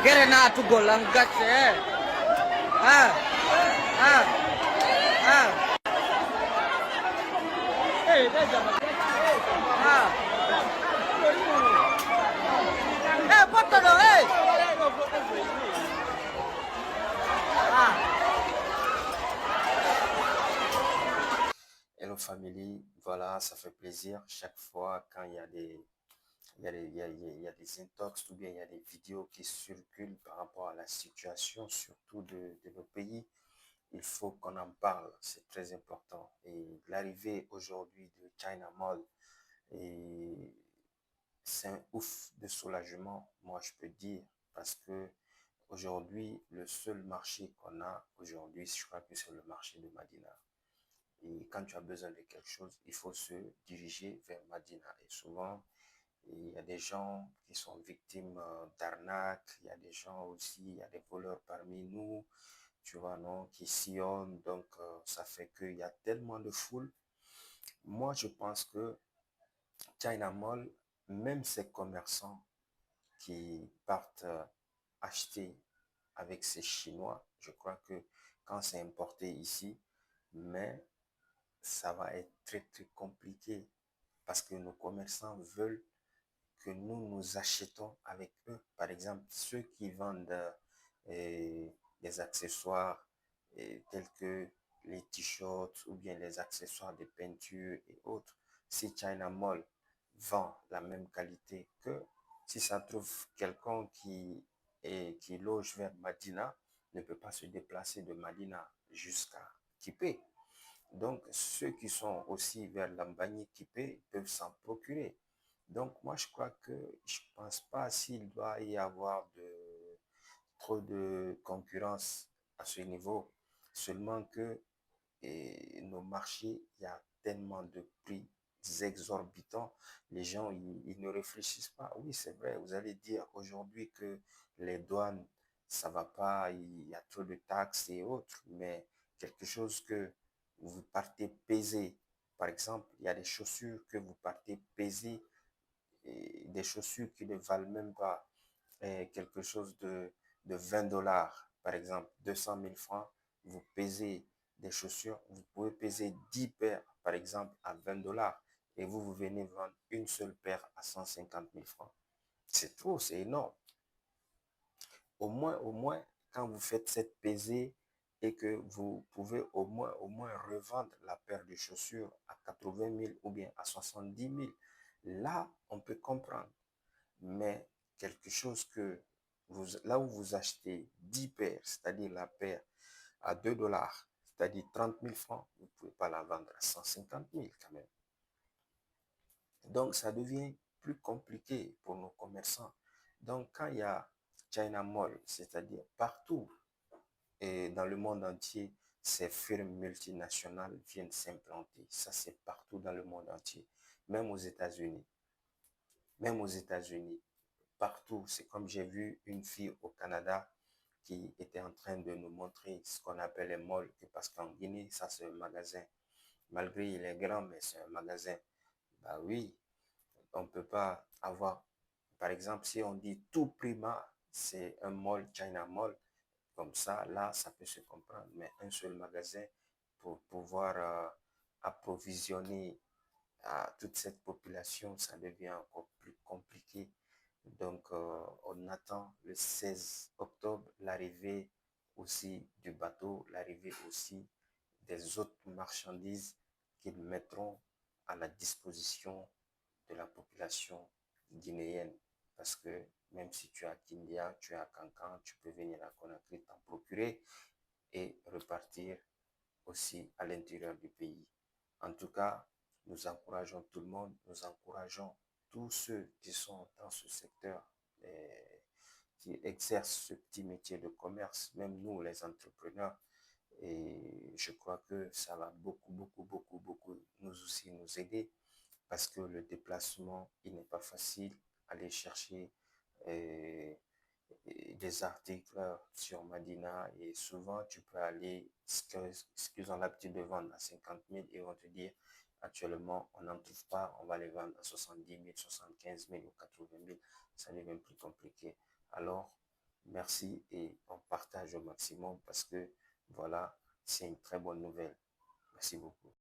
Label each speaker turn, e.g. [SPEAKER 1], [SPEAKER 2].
[SPEAKER 1] Gere na tu golang gache. Ah, ah, ah. Ah. Potolo,
[SPEAKER 2] Hello family, voilà, ça fait plaisir chaque fois quand il y a des, il y a des intox ou bien il y a des vidéos qui circulent par rapport à la situation, surtout de nos pays. Il faut qu'on en parle, c'est très important. Et l'arrivée aujourd'hui de China Mall, et c'est un ouf de soulagement, moi je peux dire, parce que aujourd'hui, le seul marché qu'on a aujourd'hui, je crois que c'est le marché de Madina. Et quand tu as besoin de quelque chose, il faut se diriger vers Madina. Et souvent, il y a des gens qui sont victimes d'arnaques, il y a des gens aussi, il y a des voleurs parmi nous, tu vois, non, qui sillonnent. Donc, ça fait qu'il y a tellement de foule. Moi, je pense que China Mall, même ces commerçants qui partent acheter avec ces Chinois, je crois que quand c'est importé ici, mais ça va être très très compliqué parce que nos commerçants veulent que nous achetons avec eux. Par exemple, ceux qui vendent des accessoires tels que les t-shirts ou bien les accessoires de peinture et autres. Si China Mall vend la même qualité que si ça trouve quelqu'un qui loge vers Madina, ne peut pas se déplacer de Madina jusqu'à Kipé. Donc, ceux qui sont aussi vers Lambani Kipé peuvent s'en procurer. Donc, moi, je crois que je ne pense pas s'il doit y avoir trop de concurrence à ce niveau. Seulement que nos marchés, il y a tellement de prix exorbitants. Les gens, ils ne réfléchissent pas. Oui, c'est vrai, vous allez dire aujourd'hui que les douanes, ça va pas, il y a trop de taxes et autres, mais quelque chose que vous partez peser. Par exemple, il y a des chaussures que vous partez peser, et des chaussures qui ne valent même pas quelque chose de 20 dollars, par exemple, 200 000 francs, vous pesez des chaussures, vous pouvez peser 10 paires, par exemple, à 20 dollars, et vous venez vendre une seule paire à 150 000 francs. C'est trop, c'est énorme. Au moins, quand vous faites cette pesée et que vous pouvez au moins revendre la paire de chaussures à 80 000 ou bien à 70 000, là, on peut comprendre. Mais quelque chose que là où vous achetez 10 paires, c'est-à-dire la paire à 2 dollars, c'est-à-dire 30 000 francs, vous ne pouvez pas la vendre à 150 000 quand même. Donc, ça devient plus compliqué pour nos commerçants. Donc, quand il y a China Mall, c'est-à-dire partout et dans le monde entier, ces firmes multinationales viennent s'implanter. Ça, c'est partout dans le monde entier, même aux États-Unis. Même aux États-Unis, partout. C'est comme j'ai vu une fille au Canada qui était en train de nous montrer ce qu'on appelle les malls, parce qu'en Guinée, ça c'est un magasin. Malgré il est grand, mais c'est un magasin. Bah oui, on ne peut pas avoir, par exemple, si on dit tout Prima, c'est un mall, China Mall, comme ça, là, ça peut se comprendre. Mais un seul magasin pour pouvoir approvisionner à toute cette population, ça devient encore plus compliqué. Donc, on attend le 16 octobre l'arrivée aussi du bateau, l'arrivée aussi des autres marchandises qu'ils mettront à la disposition de la population guinéenne. Parce que même si tu es à Kindia, tu es à Cancan, tu peux venir à Conakry t'en procurer et repartir aussi à l'intérieur du pays. En tout cas, nous encourageons tout le monde, nous encourageons tous ceux qui sont dans ce secteur, qui exercent ce petit métier de commerce, même nous les entrepreneurs. Et je crois que ça va beaucoup nous aussi nous aider parce que le déplacement, il n'est pas facile. Aller chercher euh, des articles sur Madina et souvent tu peux aller, ce qu'ils ont l'habitude de vendre à 50 000 et vont te dire actuellement on n'en trouve pas, on va les vendre à 70 000, 75 000 ou 80 000, ça devient plus compliqué. Alors Merci et on partage au maximum parce que voilà, c'est une très bonne nouvelle. Merci beaucoup.